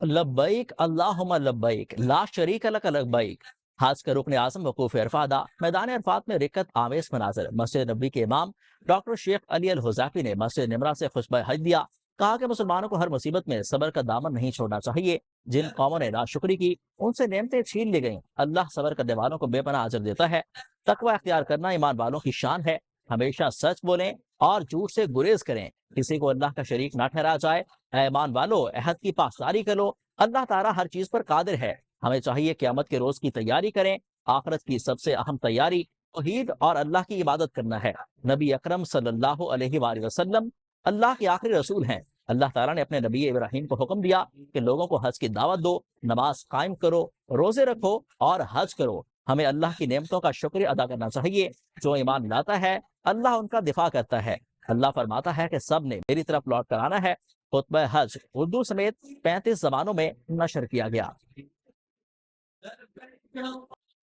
लब्बैक अल्लाहुम्मा लब्बैक ला शरीक लक लब्बैक। हज का रुकन आज़म वकूफ अरफा अदा। मैदान अरफात में रिक्कत आवेश मनाजर। मस्जिद नबी के इमाम डॉक्टर शेख अली अल हुज़ैफी ने मस्जिद निमरा से खुतबा हज दिया। कहा कि मुसलमानों को हर मुसीबत में सब्र का दामन नहीं छोड़ना चाहिए। जिन कौमों ने नाशुक्री की उनसे नेमतें छीन ली गईं। अल्लाह सब्र करने वालों को बेपनाह अजर देता है। तकवा अख्तियार करना ईमान वालों की शान है। हमेशा सच बोलें और झूठ से गुरेज करें। किसी को अल्लाह का शरीक ना ठहराया जाए। ऐ ईमान वालो, अहद की पासदारी करो। अल्लाह ताला हर चीज पर कादिर है। हमें चाहिए क़यामत के रोज की तैयारी करें। आखिरत की सबसे अहम तैयारी तौहीद और अल्लाह की इबादत करना है। नबी अकरम सल्लल्लाहु अलैहि वसल्लम अल्लाह के आखिरी रसूल हैं। अल्लाह ताला ने अपने नबी इब्राहीम को हुक्म दिया कि लोगों को हज की दावत दो, नमाज कायम करो, रोजे रखो और हज करो। हमें अल्लाह की नेमतों का शुक्र अदा करना चाहिए। जो ईमान लाता है अल्लाह उनका दिफा करता है। अल्लाह फरमाता है कि सब ने मेरी तरफ लौट कर आना है। खुतबा हज उर्दू समेत 35 जबानों में नशर किया गया।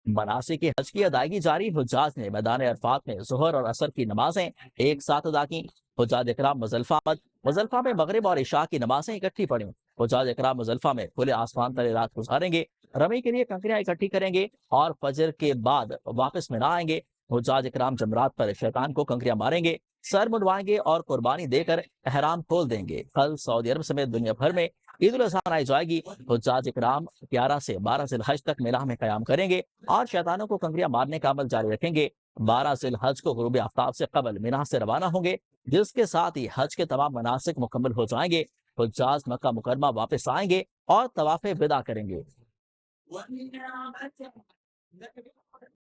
मनासिक के हज की अदायगी जारी। हुज्जाज ने मैदान अरफात में ज़ोहर और असर की नमाजें एक साथ अदा की। हुज्जाज इकराम मुजल्फा में मगरिब और इशा की नमाजें इकट्ठी पढ़ी। हुज्जाज इकराम मुजल्फा में खुले आसमान तले रात गुजारेंगे। रमी के लिए कंकरियां इकट्ठी करेंगे और फजर के बाद वापस मिना आएंगे। हुज्जाज इकराम जमरात पर शैतान को कंकरियां मारेंगे, सर मुंडवाएंगे और कुर्बानी देकर एहराम खोल देंगे। कल सऊदी अरब समेत दुनिया भर में ईद उल अज़हा मनाई जाएगी। हुज्जाज इकराम 11 से 12 ज़िलहज तक मिना में क़याम करेंगे और शैतानों को कंकरियां मारने का अमल जारी रखेंगे। 12 ज़िलहज को गुरूब आफ्ताब से कबल मिना से रवाना होंगे, जिसके साथ ही हज के तमाम मनासिक मुकम्मल हो जाएंगे। हुज्जाज मक्का मुकरमा वापस आएंगे और तवाफ़े विदा करेंगे।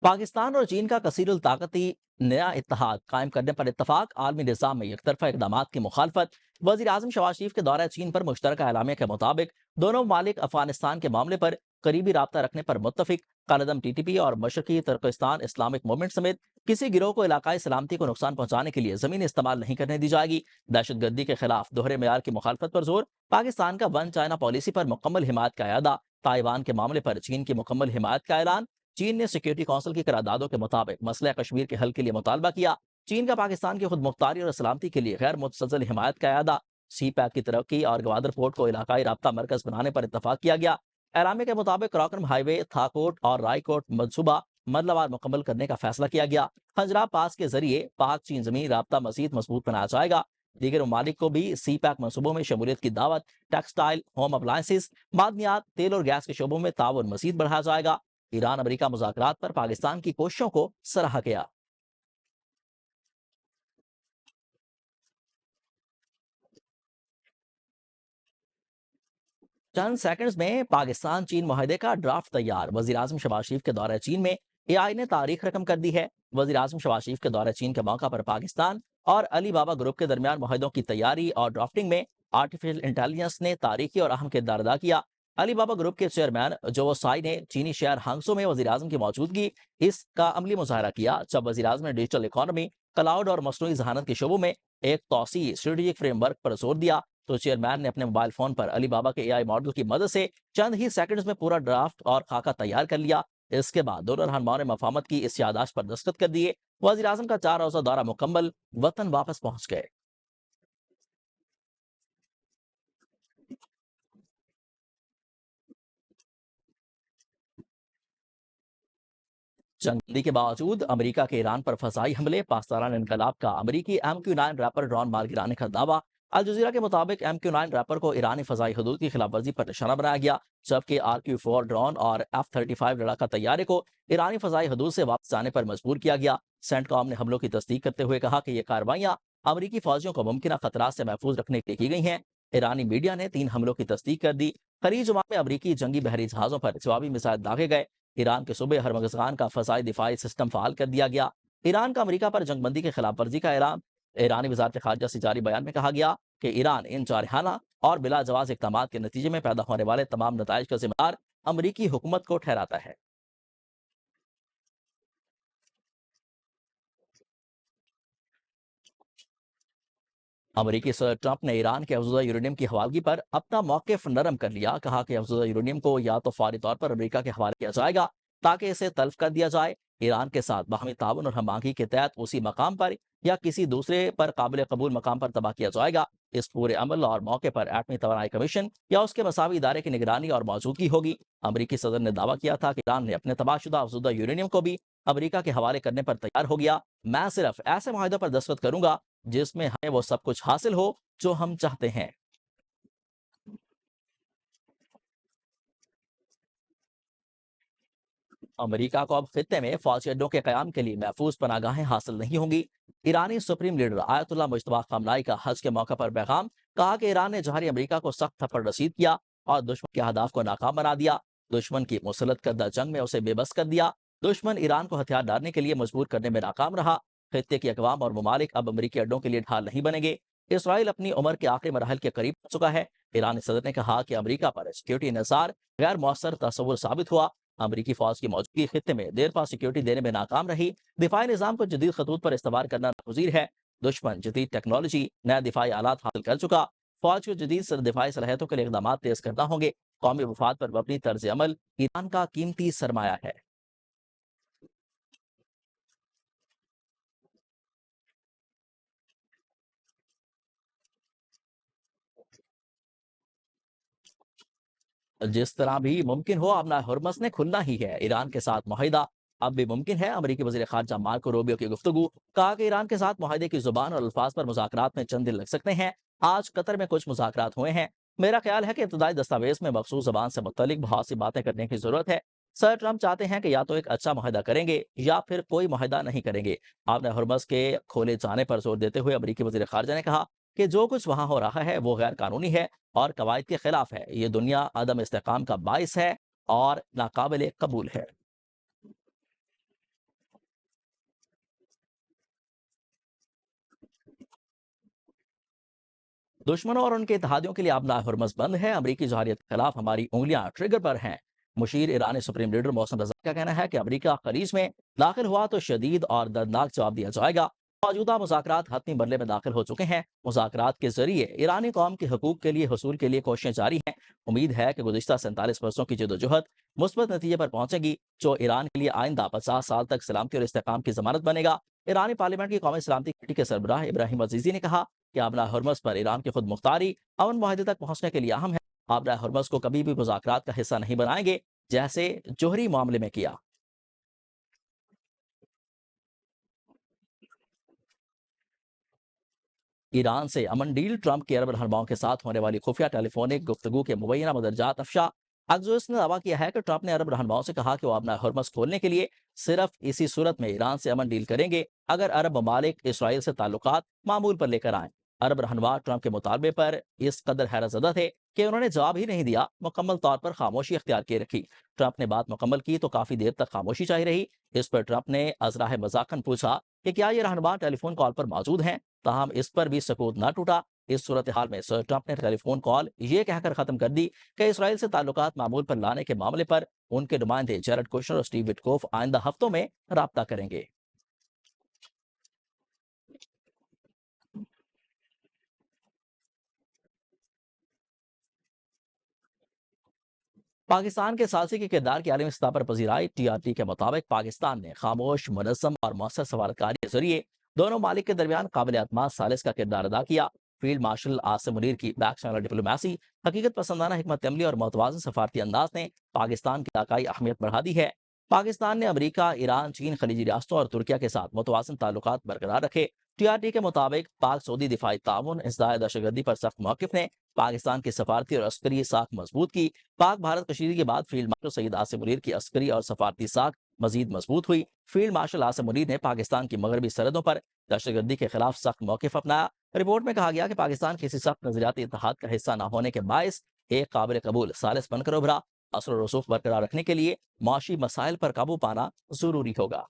पाकिस्तान और चीन का कसीरुल ताकती नया इत्तेहाद कायम करने पर इत्तफाक। आलमी निज़ाम में एकतरफा इकदाम की मुखालफत। वज़ीर आज़म शहबाज शरीफ के दौरा चीन पर मुश्तरका एलामिया के मुताबिक दोनों ममालिक अफगानिस्तान के मामले पर करीबी राब्ता रखने पर मुत्तफिक। कालदम TTP और मशरकी तुर्कस्तान इस्लामिक मूवमेंट समेत किसी गिरोह को इलाकाई सलामती को नुकसान पहुंचाने के लिए जमीन इस्तेमाल नहीं करने दी जाएगी। दहशतगर्दी के खिलाफ दोहरे मेयार की मुखालफत पर जोर। पाकिस्तान का वन चाइना पॉलिसी पर मुकम्मल हिमायत का अदा। ताइवान के मामले पर चीन की मुकम्मल हिमायत का ऐलान। चीन ने सिक्योरिटी काउंसिल की करारदादों के मुताबिक मसला कश्मीर के हल के लिए मुतालबा किया। चीन का पाकिस्तान की खुद मुख्तारी और सलामती के लिए गैर मुतसलसल हिमायत का अदा। CPEC की तरक्की और ग्वादर पोर्ट को इलाकाई राब्ता मरकज बनाने पर इत्तफाक किया गया। एलामे के मुताबिक कराकरम हाईवे, थाकोट और रायकोट मनसूबा मरलवार मुकम्मल करने का फैसला किया गया। खंजरा पास के जरिए पाक चीन जमीन राब्ता मजीद मजबूत बनाया जाएगा। दीगर ममालिक को भी CPEC मनसूबों में शमूलियत की दावत। टेक्सटाइल, होम अप्लायंसेस, मादनियात, तेल और गैस के शोबों में ताउन मजीद बढ़ाया जाएगा। ईरान अमेरिका मुज़ाकरात पर पाकिस्तान की कोशिशों को सराहा गया। चंद सेकंड्स में पाकिस्तान चीन मुआहदे का ड्राफ्ट तैयार। वजीर आजम शहबाज शरीफ के दौरे चीन में AI ने तारीख रकम कर दी है। वजीर आजम शहबाज शरीफ के दौरे चीन के मौका पर पाकिस्तान और अली बाबा ग्रुप के दरमियान मुआहदों की तैयारी और ड्राफ्टिंग में आर्टिफिशियल इंटेलिजेंस ने तारीखी और अहम किरदार अदा किया। अली बाबा ग्रुप के चेयरमैन जो साई ने चीनी शहर हांगसो में वजीर आजम की मौजूदगी इसका अमली मुजाहरा किया। जब वजीर आजम ने डिजिटल इकॉनमी, क्लाउड और मसनूई जहानत के शोबों में एक तौसी स्ट्रेटेजिक फ्रेमवर्क पर जोर दिया, तो चेयरमैन ने अपने मोबाइल फोन पर अली बाबा के AI मॉडल की मदद से चंद ही सेकंड्स में पूरा ड्राफ्ट और खाका तैयार कर लिया। इसके बाद दोनों रहनुमाओं ने मफाहमत की इस यादाश्त पर दस्तखत कर दिए। वजीर आजम का 4 रोजा दौरा मुकम्मल, वतन वापस पहुंच गए। जंगबंदी के बावजूद अमेरिका के ईरान पर फसाई हमले। पाकिस्तान इनकलाब का अमेरिकी MQ-9 रैपर ड्रोन मार गिराने का दावा। अल जजीरा के मुताबिक MQ-9 रैपर को ईरानी फजाई हदूद की खिलाफ वर्जी पर निशाना बनाया गया, जबकि RQ-4 ड्रोन और F-35 लड़ाका तैयारे को ईरानी फजाई हदूद से वापस आने पर मजबूर किया गया। सेंटकॉम ने हमलों की तस्दीक करते हुए कहा कि ये कार्रवाइयां अमेरिकी फौजियों को मुमकिन खतरा से महफूज रखने के लिए की गई हैं। ईरानी मीडिया ने 3 हमलों की तस्दीक कर दी। खलीज ओमान में अमेरिकी जंगी बहरी जहाजों पर जवाबी मिसाइल दागे गए। ईरान के सूबे हरमगजगान का फसाई दिफाई सिस्टम फाल कर दिया गया। ईरान का अमेरिका पर जंगबंदी के खिलाफ वर्जी का ऐलान। ईरानी वजारत खारजा से जारी बयान में कहा गया कि ईरान इन जारहाना और बिला जवाज इकदाम के नतीजे में पैदा होने वाले तमाम नताइज का जिम्मेदार अमेरिकी हुकूमत को ठहराता है। अमेरिकी सदर ट्रंप ने ईरान के अफजुदा यूरेनियम की हवालगी पर अपना मौक़िफ़ नरम कर लिया। कहा कि अफजुदा यूरेनियम को या तो फौरी तौर पर अमेरिका के हवाले किया जाएगा ताकि इसे तल्फ कर दिया जाए। ईरान के साथ बाहमी ताउन और हम आहंगी के तहत उसी मकाम पर या किसी दूसरे पर काबिल कबूल मकाम पर तबाह किया जाएगा। इस पूरे अमल और मौके पर एटमी तवानाई कमीशन या उसके मसावी इदारे की निगरानी और मौजूदगी होगी। अमरीकी सदर ने दावा किया था कि ईरान ने अपने तबाहशुदा अफजुदा यूरेनियम को भी अमरीका के हवाले करने पर तैयार हो गया। मैं सिर्फ ऐसे माहिदों पर दस्तखत करूंगा जिसमें हमें वो सब कुछ हासिल हो जो हम चाहते हैं। अमेरिका को अब खित्ते में फौजी अड्डों के कयाम के लिए महफूज पनागाहें हासिल नहीं होंगी। ईरानी सुप्रीम लीडर आयतुल्ला मुज्तबा खमनाई का हज के मौके पर पैगाम, कहा कि ईरान ने जहरी अमेरिका को सख्त थप्पड़ रसीद किया और दुश्मन के अहदाफ को नाकाम बना दिया। दुश्मन की मुसलत करदा जंग में उसे बेबस कर दिया। दुश्मन ईरान को हथियार डालने के लिए मजबूर करने में नाकाम रहा। खित्ते की अकवाम और ममालिक अब अमरीकी अड्डों के लिए ढाल नहीं बनेंगे। इसराइल अपनी उम्र के आखिरी मराहल के करीब पहुंच चुका है। ईरानी सदर ने कहा कि अमरीका पर सिक्योरिटी इंसार गैर मौसर तस्वुर साबित हुआ। अमरीकी फौज की मौजूदगी खित्ते में देर पा सिक्योरिटी देने में नाकाम रही। दिफाई निजाम को जदीद खतूत पर इस्तेमाल करना नागुज़ीर है। दुश्मन जदीद टेक्नोलॉजी, नए दिफाई आलात हासिल कर चुका। फौज को जदीद दिफाई सलाहियतों के लिए इकदाम तेज करना होंगे। कौमी वफाद पर मबनी तर्ज अमल ईरान का कीमती सरमाया है। जिस तरह भी मुमकिन हो, अपना हुर्मस ने खुलना ही है। ईरान के साथ मुआहिदा अब भी मुमकिन है। अमरीकी वज़ीर ख़ारजा मार्को रूबियो की गुफ्तगू, कहा कि ईरान के साथ मुआहिदे की जुबान और अल्फाज पर मुज़ाकरात में चंद दिन लग सकते हैं। आज कतर में कुछ मुज़ाकरात हुए हैं। मेरा ख्याल है कि इब्तदाई दस्तावेज में मखसूस ज़बान से मुतल्लिक बहुत सी बातें करने की ज़रूरत है। सर ट्रंप चाहते हैं कि या तो एक अच्छा मुआहिदा करेंगे या फिर कोई मुआहिदा नहीं करेंगे। आपने हुर्मस के खोले जाने पर जोर देते हुए अमरीकी वज़ीर ख़ारजा ने कहा कि जो कुछ वहां हो रहा है वो गैर कानूनी है और कवायद के खिलाफ है। ये दुनिया अदम इस्तेकाम का बाइस है और नाकाबिल कबूल है। दुश्मनों और उनके इत्तेहादियों के लिए अब हुर्मस बंद है। अमरीकी जहारियत के खिलाफ हमारी उंगलियां ट्रिगर पर हैं। मुशीर ईरानी सुप्रीम लीडर मोहसिन रजा का कहना है कि अमरीका खलीज में दाखिल हुआ तो शदीद और दर्दनाक जवाब दिया जाएगा। मौजूदा मुज़ाकरात हतमी मरले में दाखिल हो चुके हैं। मुज़ाकरात के जरिए ईरानी कौम के हकूक के लिए हसूल के लिए कोशिशें जारी हैं। उम्मीद है कि गुज़िश्ता 47 वर्षों की जदोजहद मुस्बत नतीजे पर पहुंचेगी, जो ईरान के लिए आइंदा 50 साल तक सलामती और इस्तेकाम की जमानत बनेगा। ईरानी पार्लियामेंट की कौमी सलामती कमेटी के सरबराह इब्राहिम अजीजी ने कहा कि आबरा हरमस पर ईरान की खुद मुख्तारी अमन माहदे तक पहुंचने के लिए अहम है। आबरा हरमस को कभी भी मुज़ाकरात का हिस्सा नहीं बनाएंगे, जैसे जोहरी मामले में किया। ईरान से अमन डील, ट्रंप के अरब रहनुमाओं के साथ होने वाली खुफिया टेलीफोनिक गुफ्तगू के मुबैना मदरजात अफशा। अक्सुस ने दावा किया है कि ट्रंप ने अरब रहनुमाओं से कहा कि वो अपना हरमस खोलने के लिए सिर्फ इसी सूरत में ईरान से अमन डील करेंगे अगर अरब ममालिक इसराइल से ताल्लुकात मामूल पर लेकर आए। अरब रहनुमा ट्रंप के मुतालबे पर इस कदर हैरत ज़दा थे कि उन्होंने जवाब ही नहीं दिया, मुकम्मल तौर पर खामोशी अख्तियार किए रखी। ट्रंप ने बात मुकम्मल की तो काफी देर तक खामोशी चाहिए रही। इस पर ट्रंप ने अजराह मजाकन पूछा कि क्या ये रहनुमा टेलीफोन कॉल पर मौजूद हैं। ताहम इस पर भी सकूत न टूटा। इस सूरत हाल में सर ट्रंप ने टेलीफोन कॉल ये कहकर खत्म कर दी कि इसराइल से ताल्लुकात मामूल पर लाने के मामले पर उनके नुमाइंदे जेरेड कुशनर और स्टीव विटकोफ आइंदा हफ्तों में राब्ता करेंगे। पाकिस्तान के सालसी के किरदार की आलमी सतह पर पजीराई। टीआरटी के मुताबिक पाकिस्तान ने खामोश, मुनज़्ज़म और मौसर सवारकारी के जरिए दोनों मालिक के दरमियान काबिल अतमाद सालिस का किरदार अदा किया। फील्ड मार्शल आसिम मुनीर की बैक चैनल डिप्लोमेसी, हकीकत पसंदाना हिकमत अमली और मुतवाज़िन सफारती अंदाज ने पाकिस्तान की इलाकाई अहमियत बढ़ा दी है। पाकिस्तान ने अमरीका, ईरान, चीन, खलीजी रियासतों और तुर्किया के साथ मुतवाज़िन ताल्लुकात बरकरार रखे। टीआरटी के मुताबिक पाक सऊदी दिफाई ताउन, इंसदाद दहशतगर्दी पर सख्त मौक़िफ़ ने पाकिस्तान की सफारती और अस्करी साख मजबूत की। पाक भारत कशीदगी के बाद फील्ड मार्शल सईद आसिम मुनीर की अस्करी और सफारती साख मजीद मजबूत हुई। फील्ड मार्शल आसिम मुनीर ने पाकिस्तान की मगरबी सरहदों पर दहशतगर्दी के खिलाफ सख्त मौक़िफ़ अपनाया। रिपोर्ट में कहा गया कि पाकिस्तान किसी सख्त नजरियाती इत्तेहाद का हिस्सा न होने के बायस एक काबिल कबूल सालिस बनकर उभरा। असर और रसूख बरकरार रखने के लिए माशी मसाइल पर काबू पाना जरूरी होगा।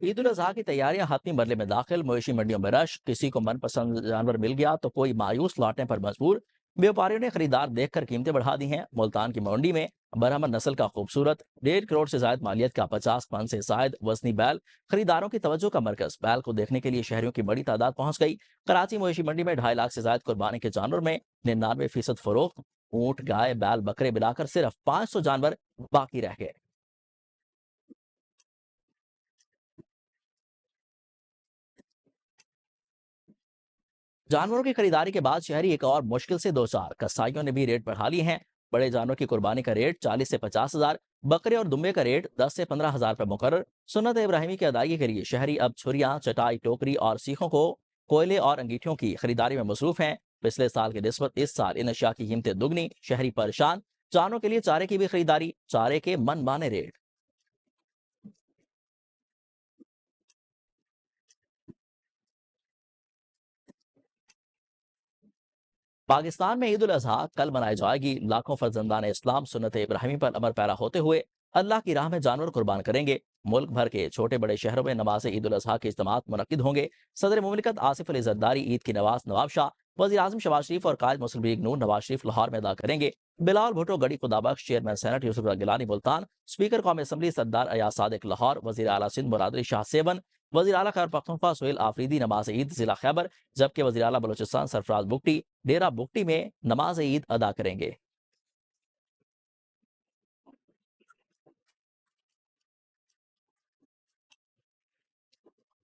ईद उल अजहा की तैयारियां हाथमी मरले में दाखिल। मवेशी मंडियों में रश, किसी को मनपसंद जानवर मिल गया तो कोई मायूस लौटने पर मजबूर। व्यापारियों ने खरीदार देखकर कीमतें बढ़ा दी हैं। मुल्तान की मंडी में बरहमन नस्ल का खूबसूरत 1.5 करोड़ से जायद मालियत का 50 मन से जायद वजनी बैल खरीदारों की तवज्जो का मरकज। बैल को देखने के लिए शहरियों की बड़ी तादाद पहुंच गई। कराची मवेशी मंडी में 2.5 लाख से जायद कुर्बानी के जानवर में 99% फरोख्त। ऊंट, गाय, बैल, बकरे मिलाकर सिर्फ 500 जानवर बाकी रह गए। जानवरों की खरीदारी के बाद शहरी एक और मुश्किल से दो चार। कसाईयों ने भी रेट बढ़ा लिए हैं। बड़े जानवरों की कुर्बानी का रेट 40 से 50 हजार, बकरे और दुम्बे का रेट 10 से 15 हजार पर मुकर्रर। सुन्नत इब्राहिमी की अदायगी के लिए शहरी अब छुरियां, चटाई, टोकरी और सीखों को कोयले और अंगीठियों की खरीदारी में मसरूफ हैं। पिछले साल की निस्बत इस साल इन अशिया की कीमतें दुगनी। शहरी परेशान। जानवरों के लिए चारे की भी खरीदारी, चारे के मन माने रेट। पाकिस्तान में ईद उल अजहा कल मनाई जाएगी। लाखों फर्जंदान इस्लाम सुन्नत इब्राहिमी पर अमर पैरा होते हुए अल्लाह की राह में जानवर कुर्बान करेंगे। मुल्क भर के छोटे बड़े शहरों में नमाज ईद उल अजहा के इज्तिमात मुनक्किद होंगे। सदर मुमलिकत आसिफ अली जरदारी ईद की नवाब शाह, वज़ीर आज़म शहबाज शरीफ और कायद मुस्लिम लीग नून नवाज शरीफ लाहौर में अदा करेंगे। Bilawal Bhutto Garhi Khudabakhsh, chairman senate Yusuf Gilani Multan, speaker कौमी असम्बली सरदार अयाज सादिक लाहौर, वज़ीर आला सिंध मुराद अली शाह सेवन, वज़ीर आला खैबर पख्तूनख्वा सुहेल आफरीदी नमाज ईद जिला खैबर, जबकि वज़ीर आला बलोचिस्तान सरफराज बुगटी डेरा बुगटी में नमाज ईद अदा करेंगे।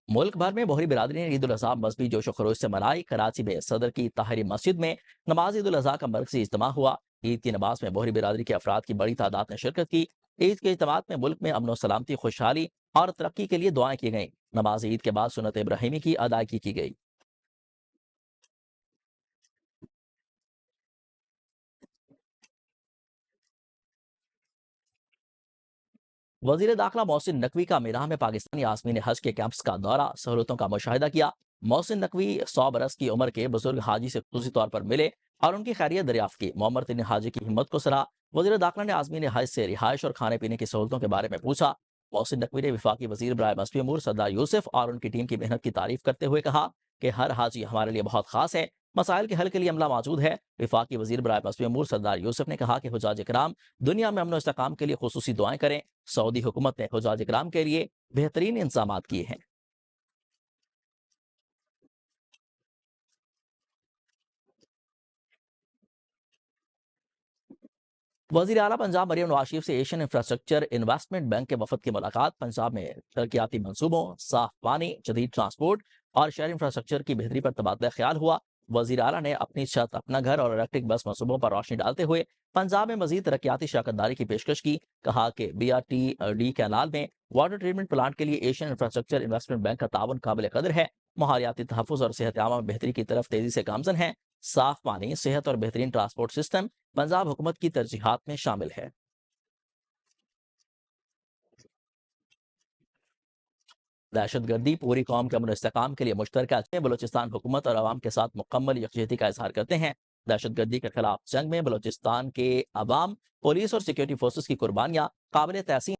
मुल्क भर में बोहरी बिरादरी ने ईद उल अजहा मजहबी जोश खरोश से मनाई। कराची में सदर की ताहिरी मस्जिद में नमाज ईद उल अजहा का मरकजी इज्तिमा हुआ। ईद की नमाज में बोहरी बिरादरी के अफराद की बड़ी तादाद ने शिरकत की। ईद के इज्तिमात में मुल्क में अमन सलामती, खुशहाली और तरक्की के लिए दुआएं की गईं। नमाज ईद के बाद सुन्नत इब्राहिमी की अदायगी की गई। वजीर दाखिला मोहसिन नकवी का मीराह में पाकिस्तानी आसमीन हज के कैंप्स का दौरा, सहूलतों का मुशाहिदा किया। मोहसिन नकवी 100 बरस की उम्र के बुजुर्ग हाजी से खुसूसी तौर पर मिले और उनकी खैरियत दरियाफ्त की। मोहम्मद तीन हाजी की हिम्मत को सराहा। वजीर दाखिला ने आजमीन हज से रिहाइश और खाने पीने की सहूलतों के बारे में पूछा। मोहसिन नकवी ने विफाकी वजीर बराए मसबी अमूर सरदार यूसुफ और उनकी टीम की मेहनत की तारीफ करते हुए कहा कि हर हाजी हमारे लिए बहुत खास है। मसाइल के हल के लिए अमला मौजूद है। विफाकी वजीर बराए मसबी अमूर सरदार यूसुफ ने कहा कि हुजाज इकराम दुनिया में अमन इस्तेकाम के लिए खुसूसी दुआएं करें। सऊदी हुकूमत ने हुजाज इकराम के लिए बेहतरीन इंतजाम किए हैं। वजीर आला पंजाब मरियम नवाज शरीफ से एशियन इंफ्रास्ट्रक्चर इन्वेस्टमेंट बैंक के वफद की मुलाकात। पंजाब में तरक्याती मंसूबों, साफ पानी, जदीद ट्रांसपोर्ट और शहरी इंफ्रास्ट्रक्चर की बेहतरी पर तबादला ख्याल हुआ। वजीर आला ने अपनी छत, अपना घर और इलेक्ट्रिक बस मंसूबों पर रोशनी डालते हुए पंजाब में मजीद तरक्याती शराकतदारी की पेशकश की। कहा कि BRT-D कैनाल में वाटर ट्रीटमेंट प्लांट के लिए एशियन इंफ्रास्ट्रक्चर इन्वेस्टमेंट बैंक का ताउन काबिल कदर है। माहौलियाती तहफ़्फ़ुज़ और सेहत आमा में बेहतरी की तरफ तेजी से गामजन है। साफ पानी, सेहत और बेहतरीन ट्रांसपोर्ट सिस्टम पंजाब हुकूमत की तरजीहात में शामिल है। दहशत गर्दी पूरी कौम के अमन इस्तेकाम के लिए मुश्तरका में बलोचिस्तान हुकूमत और अवाम के साथ मुकम्मल यकजहती का इजहार करते हैं। दहशत गर्दी के खिलाफ जंग में बलोचिस्तान के अवाम, पुलिस और सिक्योरिटी फोर्सेस की कुर्बानियां काबिल तहसीन।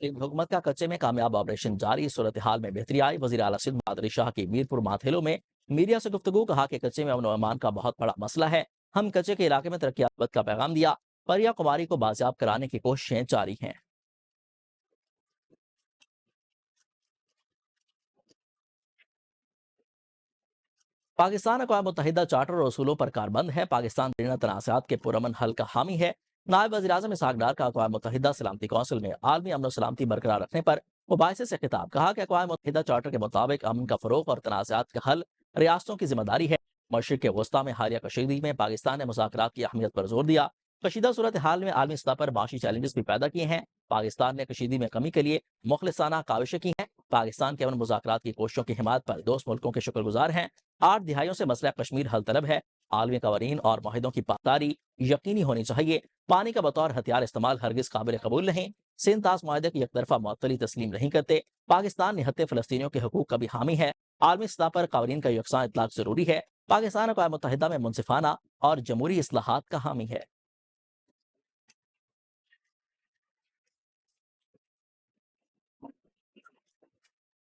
हुकूमत का कच्चे में कामयाब ऑपरेशन जारी, सूरत हाल में बेहतरी आई। वजीर आला सिंध बहादुर शाह की मीरपुर माथेलो में मीडिया से गुफ्तगू। कहा कि कच्चे में अमन और अमान का बहुत बड़ा मसला है। हम कच्चे के इलाके में तरक्की का पैगाम दिया। परिया कुमारी को बाजियाब कराने की कोशिशें जारी हैं। पाकिस्तान अक़वाम मुत्तहिदा चार्टर और असूलों पर कारबंद है। पाकिस्तान दरीना तनाज़ात के पुरअमन हल का हामी है। नायब वज़ीर आज़म इसहाक डार का अक़वाम मुत्तहिदा सलामती कौंसिल में आलमी अमन और सलामती बरकरार रखने पर मुबाहिसे से खिताब। कहा कि अक़वाम मुत्तहिदा चार्टर के मुताबिक अमन का फ़रोग़ और तनाज़ात का हल रियासतों की जिम्मेदारी है। मशरिक़ के वस्ता में हालिया कशीदगी में पाकिस्तान ने मुज़ाकरात की अहमियत पर जोर दिया। कशीदा सूरत हाल में आलमी सतह पर माशी चैलेंजेस भी पैदा किए हैं। पाकिस्तान ने कशीदगी में कमी के लिए मुखलिसाना काविशें की हैं। पाकिस्तान के अमन मुज़ाकरात की कोशिशों की हिमायत पर दोस्त मुल्कों के शुक्रगुजार हैं। 8 दिहाइयों से मसला कश्मीर हल तलब है। आलमी कवानीन और माहिदों की पासदारी यकीनी होनी चाहिए। पानी का बतौर हथियार इस्तेमाल हरगिज काबिल कबूल नहीं। सिंध ताश माहे की एकतरफा मुअत्तली तस्लीम नहीं करते। पाकिस्तान निहत्ते फ़लस्तीनियों के हकूक का भी हामी है। आलमी सतह पर कवानीन का यकसा इतलाक जरूरी है। पाकिस्तान अक़वाम मुत्तहिदा में मुनसिफाना और जमहूरी इस्लाहात का हामी है।